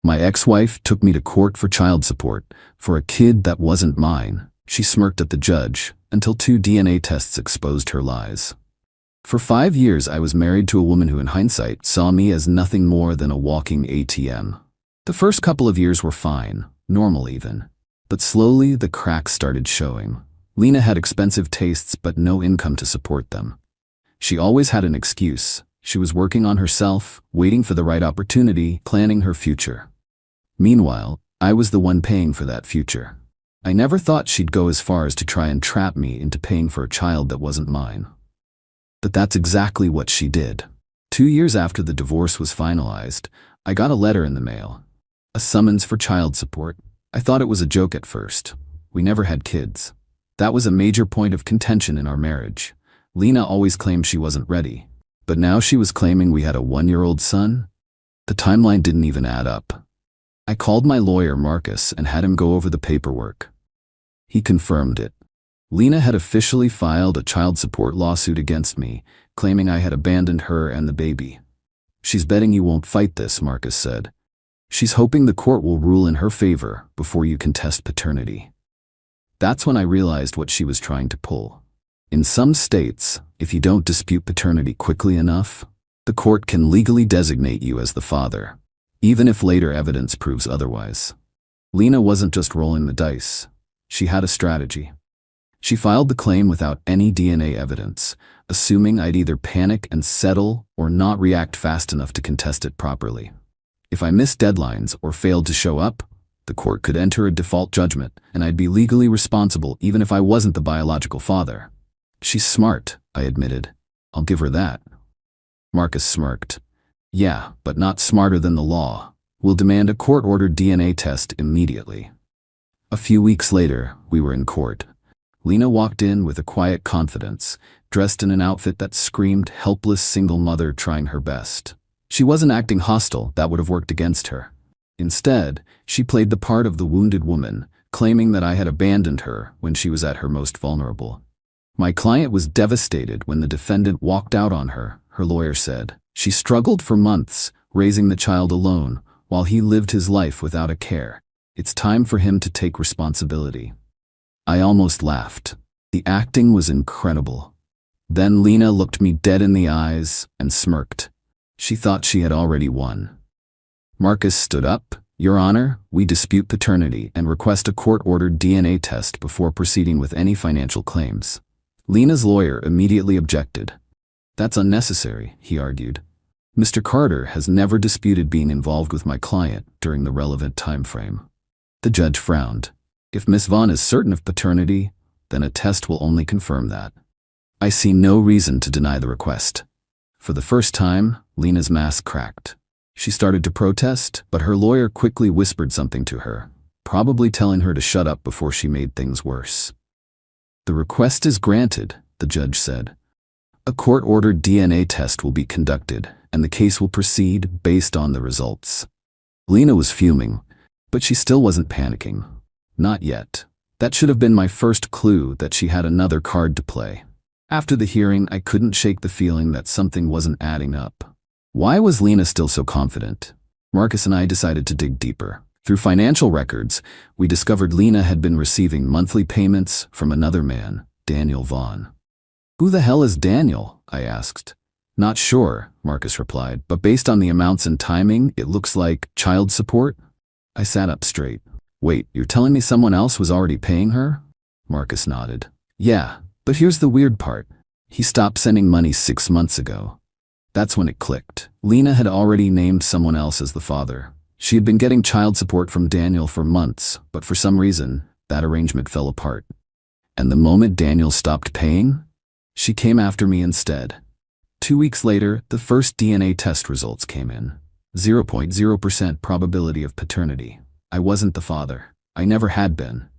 My ex-wife took me to court for child support, for a kid that wasn't mine. She smirked at the judge, until 2 DNA tests exposed her lies. For 5 years I was married to a woman who in hindsight saw me as nothing more than a walking ATM. The first couple of years were fine, normal even. But slowly the cracks started showing. Lena had expensive tastes but no income to support them. She always had an excuse. She was working on herself, waiting for the right opportunity, planning her future. Meanwhile, I was the one paying for that future. I never thought she'd go as far as to try and trap me into paying for a child that wasn't mine. But that's exactly what she did. 2 years after the divorce was finalized, I got a letter in the mail. A summons for child support. I thought it was a joke at first. We never had kids. That was a major point of contention in our marriage. Lena always claimed she wasn't ready. But now she was claiming we had a 1-year-old son? The timeline didn't even add up. I called my lawyer Marcus and had him go over the paperwork. He confirmed it. Lena had officially filed a child support lawsuit against me, claiming I had abandoned her and the baby. She's betting you won't fight this, Marcus said. She's hoping the court will rule in her favor before you contest paternity. That's when I realized what she was trying to pull. In some states, if you don't dispute paternity quickly enough, the court can legally designate you as the father, even if later evidence proves otherwise. Lena wasn't just rolling the dice. She had a strategy. She filed the claim without any DNA evidence, assuming I'd either panic and settle or not react fast enough to contest it properly. If I missed deadlines or failed to show up, the court could enter a default judgment and I'd be legally responsible even if I wasn't the biological father. She's smart, I admitted. I'll give her that. Marcus smirked. Yeah, but not smarter than the law. We'll demand a court-ordered DNA test immediately. A few weeks later, we were in court. Lena walked in with a quiet confidence, dressed in an outfit that screamed helpless single mother trying her best. She wasn't acting hostile, that would have worked against her. Instead, she played the part of the wounded woman, claiming that I had abandoned her when she was at her most vulnerable. My client was devastated when the defendant walked out on her, her lawyer said. She struggled for months, raising the child alone, while he lived his life without a care. It's time for him to take responsibility. I almost laughed. The acting was incredible. Then Lena looked me dead in the eyes and smirked. She thought she had already won. Marcus stood up. Your Honor, we dispute paternity and request a court-ordered DNA test before proceeding with any financial claims. Lena's lawyer immediately objected. That's unnecessary, he argued. Mr. Carter has never disputed being involved with my client during the relevant time frame. The judge frowned. If Miss Vaughn is certain of paternity, then a test will only confirm that. I see no reason to deny the request. For the first time, Lena's mask cracked. She started to protest, but her lawyer quickly whispered something to her, probably telling her to shut up before she made things worse. The request is granted, the judge said. A court-ordered DNA test will be conducted, and the case will proceed based on the results. Lena was fuming, but she still wasn't panicking. Not yet. That should have been my first clue that she had another card to play. After the hearing, I couldn't shake the feeling that something wasn't adding up. Why was Lena still so confident? Marcus and I decided to dig deeper. Through financial records, we discovered Lena had been receiving monthly payments from another man, Daniel Vaughn. Who the hell is Daniel? I asked. Not sure, Marcus replied, but based on the amounts and timing, it looks like child support. I sat up straight. Wait, you're telling me someone else was already paying her? Marcus nodded. Yeah, but here's the weird part. He stopped sending money 6 months ago. That's when it clicked. Lena had already named someone else as the father. She had been getting child support from Daniel for months, but for some reason, that arrangement fell apart. And the moment Daniel stopped paying, she came after me instead. 2 weeks later, the first DNA test results came in. 0.0% probability of paternity. I wasn't the father. I never had been.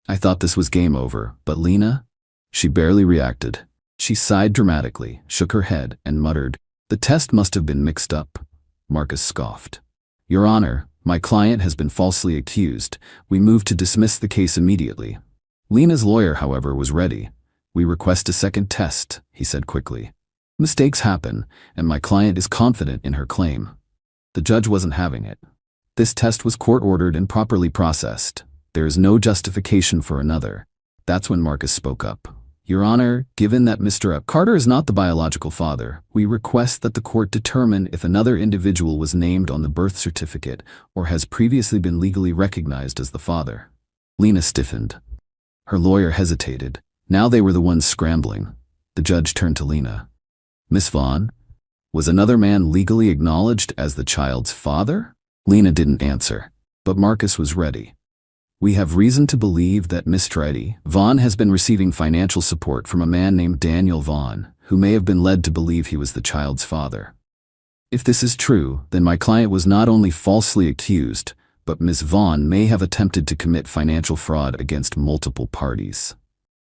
I thought this was game over, but Lena? She barely reacted. She sighed dramatically, shook her head, and muttered, "The test must have been mixed up." Marcus scoffed. Your Honor, my client has been falsely accused. We move to dismiss the case immediately. Lena's lawyer, however, was ready. We request a second test, he said quickly. Mistakes happen, and my client is confident in her claim. The judge wasn't having it. This test was court-ordered and properly processed. There is no justification for another. That's when Marcus spoke up. Your Honor, given that Mr. Carter is not the biological father, we request that the court determine if another individual was named on the birth certificate or has previously been legally recognized as the father. Lena stiffened. Her lawyer hesitated. Now they were the ones scrambling. The judge turned to Lena. Miss Vaughn, was another man legally acknowledged as the child's father? Lena didn't answer, but Marcus was ready. We have reason to believe that Mr. Eddie Vaughn has been receiving financial support from a man named Daniel Vaughn, who may have been led to believe he was the child's father. If this is true, then my client was not only falsely accused, but Ms. Vaughn may have attempted to commit financial fraud against multiple parties.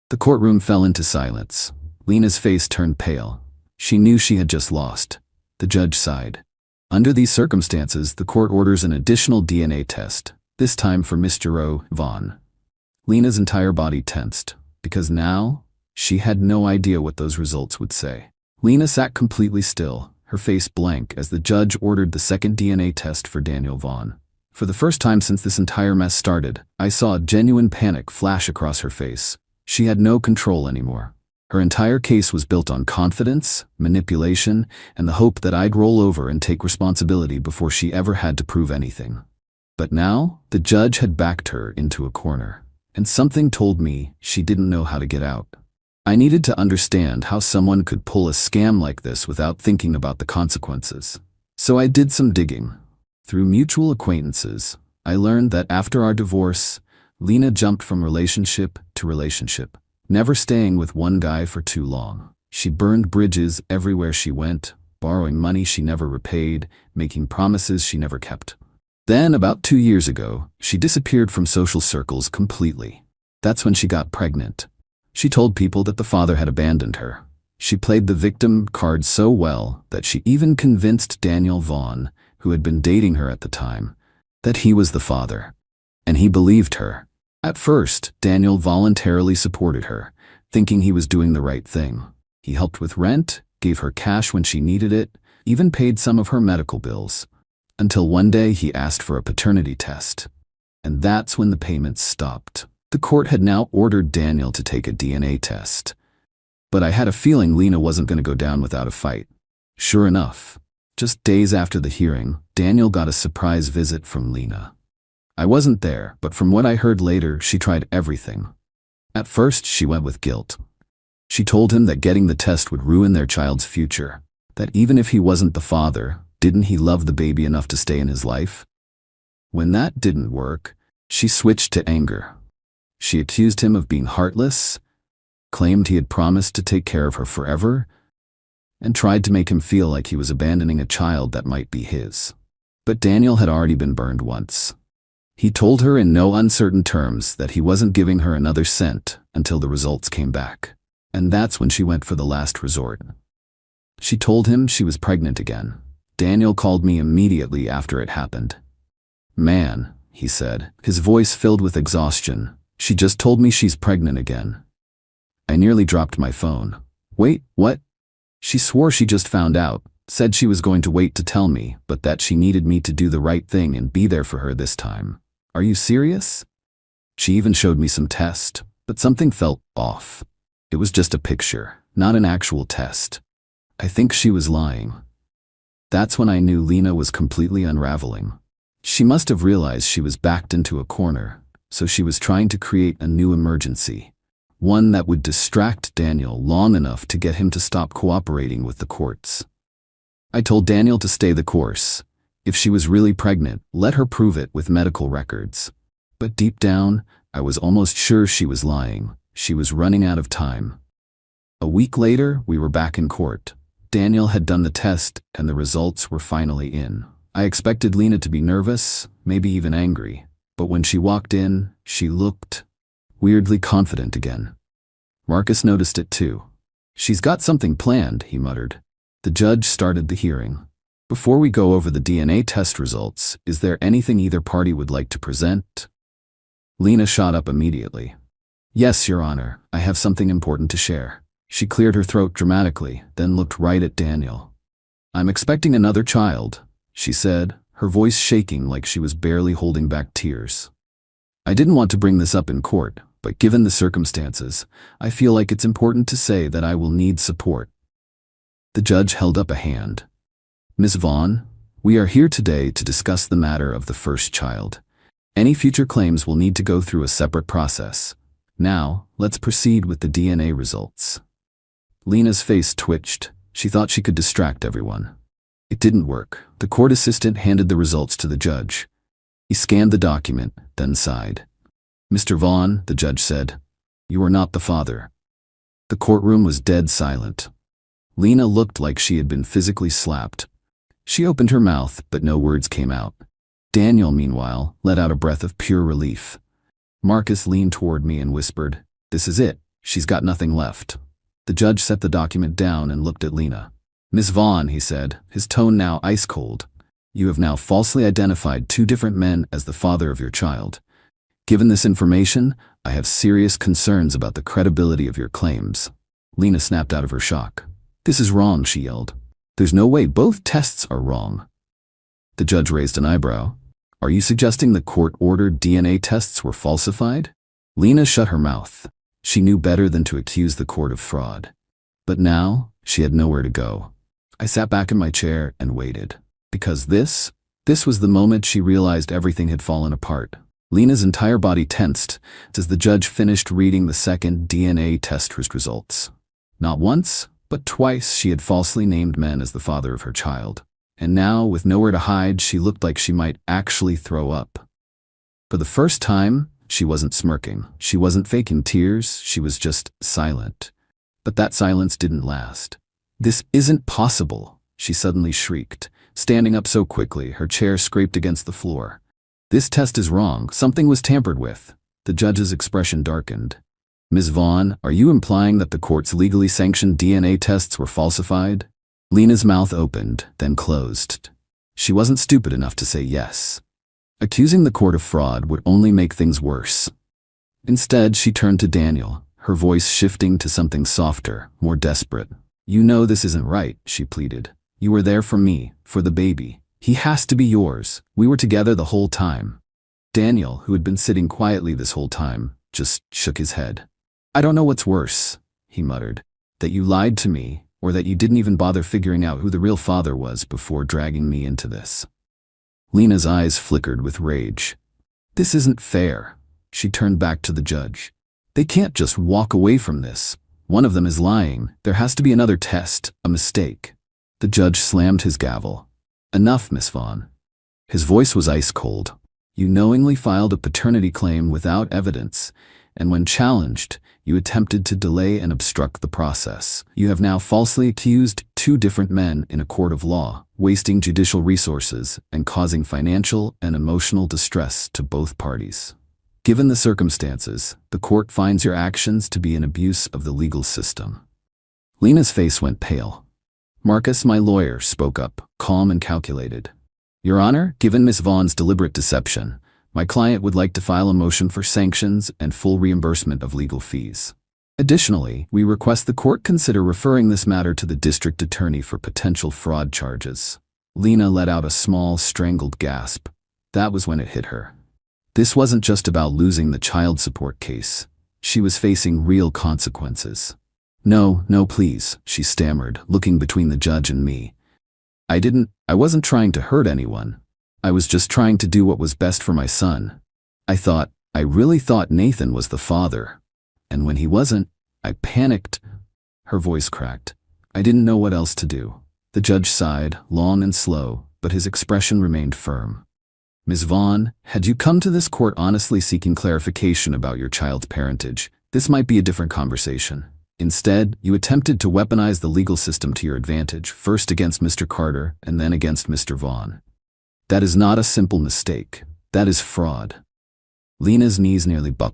The courtroom fell into silence. Lena's face turned pale. She knew she had just lost. The judge sighed. Under these circumstances, the court orders an additional DNA test, this time for Mr. Vaughn. Lena's entire body tensed, because now she had no idea what those results would say. Lena sat completely still, her face blank, as the judge ordered the second DNA test for Daniel Vaughn. For the first time since this entire mess started, I saw a genuine panic flash across her face. She had no control anymore. Her entire case was built on confidence, manipulation, and the hope that I'd roll over and take responsibility before she ever had to prove anything. But now, the judge had backed her into a corner, and something told me she didn't know how to get out. I needed to understand how someone could pull a scam like this without thinking about the consequences. So I did some digging. Through mutual acquaintances, I learned that after our divorce, Lena jumped from relationship to relationship, never staying with one guy for too long. She burned bridges everywhere she went, borrowing money she never repaid, making promises she never kept. Then, about 2 years ago, she disappeared from social circles completely. That's when she got pregnant. She told people that the father had abandoned her. She played the victim card so well that she even convinced Daniel Vaughn, who had been dating her at the time, that he was the father. And he believed her. At first, Daniel voluntarily supported her, thinking he was doing the right thing. He helped with rent, gave her cash when she needed it, even paid some of her medical bills. Until one day he asked for a paternity test. And that's when the payments stopped. The court had now ordered Daniel to take a DNA test. But I had a feeling Lena wasn't going to go down without a fight. Sure enough, just days after the hearing, Daniel got a surprise visit from Lena. I wasn't there, but from what I heard later, she tried everything. At first, she went with guilt. She told him that getting the test would ruin their child's future, that even if he wasn't the father, didn't he love the baby enough to stay in his life? When that didn't work, she switched to anger. She accused him of being heartless, claimed he had promised to take care of her forever, and tried to make him feel like he was abandoning a child that might be his. But Daniel had already been burned once. He told her in no uncertain terms that he wasn't giving her another cent until the results came back. And that's when she went for the last resort. She told him she was pregnant again. Daniel called me immediately after it happened. Man, he said, his voice filled with exhaustion, she just told me she's pregnant again. I nearly dropped my phone. Wait, what? She swore she just found out, said she was going to wait to tell me, but that she needed me to do the right thing and be there for her this time. Are you serious? She even showed me some tests, but something felt off. It was just a picture, not an actual test. I think she was lying. That's when I knew Lena was completely unraveling. She must have realized she was backed into a corner, so she was trying to create a new emergency, one that would distract Daniel long enough to get him to stop cooperating with the courts. I told Daniel to stay the course. If she was really pregnant, let her prove it with medical records. But deep down, I was almost sure she was lying. She was running out of time. A week later, we were back in court. Daniel had done the test, and the results were finally in. I expected Lena to be nervous, maybe even angry. But when she walked in, she looked weirdly confident again. Marcus noticed it too. She's got something planned, he muttered. The judge started the hearing. Before we go over the DNA test results, is there anything either party would like to present? Lena shot up immediately. Yes, Your Honor, I have something important to share. She cleared her throat dramatically, then looked right at Daniel. I'm expecting another child, she said, her voice shaking like she was barely holding back tears. I didn't want to bring this up in court, but given the circumstances, I feel like it's important to say that I will need support. The judge held up a hand. Ms. Vaughn, we are here today to discuss the matter of the first child. Any future claims will need to go through a separate process. Now, let's proceed with the DNA results. Lena's face twitched. She thought she could distract everyone. It didn't work. The court assistant handed the results to the judge. He scanned the document, then sighed. Mr. Vaughn, the judge said, you are not the father. The courtroom was dead silent. Lena looked like she had been physically slapped. She opened her mouth, but no words came out. Daniel, meanwhile, let out a breath of pure relief. Marcus leaned toward me and whispered, this is it. She's got nothing left. The judge set the document down and looked at Lena. Ms. Vaughn, he said, his tone now ice cold. You have now falsely identified 2 different men as the father of your child. Given this information, I have serious concerns about the credibility of your claims. Lena snapped out of her shock. This is wrong, she yelled. There's no way, both tests are wrong. The judge raised an eyebrow. Are you suggesting the court-ordered DNA tests were falsified? Lena shut her mouth. She knew better than to accuse the court of fraud. But now, she had nowhere to go. I sat back in my chair and waited. Because this was the moment she realized everything had fallen apart. Lena's entire body tensed as the judge finished reading the second DNA test results. Not once, but twice she had falsely named men as the father of her child. And now, with nowhere to hide, she looked like she might actually throw up. For the first time, she wasn't smirking. She wasn't faking tears. She was just silent. But that silence didn't last. This isn't possible, she suddenly shrieked, standing up so quickly her chair scraped against the floor. This test is wrong. Something was tampered with. The judge's expression darkened. Ms. Vaughn, are you implying that the court's legally sanctioned DNA tests were falsified? Lena's mouth opened, then closed. She wasn't stupid enough to say yes. Accusing the court of fraud would only make things worse. Instead, she turned to Daniel, her voice shifting to something softer, more desperate. You know this isn't right, she pleaded. You were there for me, for the baby. He has to be yours. We were together the whole time. Daniel, who had been sitting quietly this whole time, just shook his head. I don't know what's worse, he muttered. That you lied to me, or that you didn't even bother figuring out who the real father was before dragging me into this. Lena's eyes flickered with rage. This isn't fair. She turned back to the judge. They can't just walk away from this. One of them is lying. There has to be another test, a mistake. The judge slammed his gavel. Enough, Miss Vaughn. His voice was ice cold. You knowingly filed a paternity claim without evidence, and when challenged, you attempted to delay and obstruct the process. You have now falsely accused 2 different men in a court of law, wasting judicial resources and causing financial and emotional distress to both parties. Given the circumstances, the court finds your actions to be an abuse of the legal system. Lena's face went pale. Marcus, my lawyer, spoke up, calm and calculated. Your Honor, given Ms. Vaughn's deliberate deception, my client would like to file a motion for sanctions and full reimbursement of legal fees. Additionally, we request the court consider referring this matter to the district attorney for potential fraud charges. Lena let out a small, strangled gasp. That was when it hit her. This wasn't just about losing the child support case. She was facing real consequences. No, please, she stammered, looking between the judge and me. I wasn't trying to hurt anyone. I was just trying to do what was best for my son. I really thought Nathan was the father. And when he wasn't, I panicked. Her voice cracked. I didn't know what else to do. The judge sighed, long and slow, but his expression remained firm. Ms. Vaughn, had you come to this court honestly seeking clarification about your child's parentage, this might be a different conversation. Instead, you attempted to weaponize the legal system to your advantage, first against Mr. Carter and then against Mr. Vaughn. That is not a simple mistake. That is fraud. Lena's knees nearly buckled.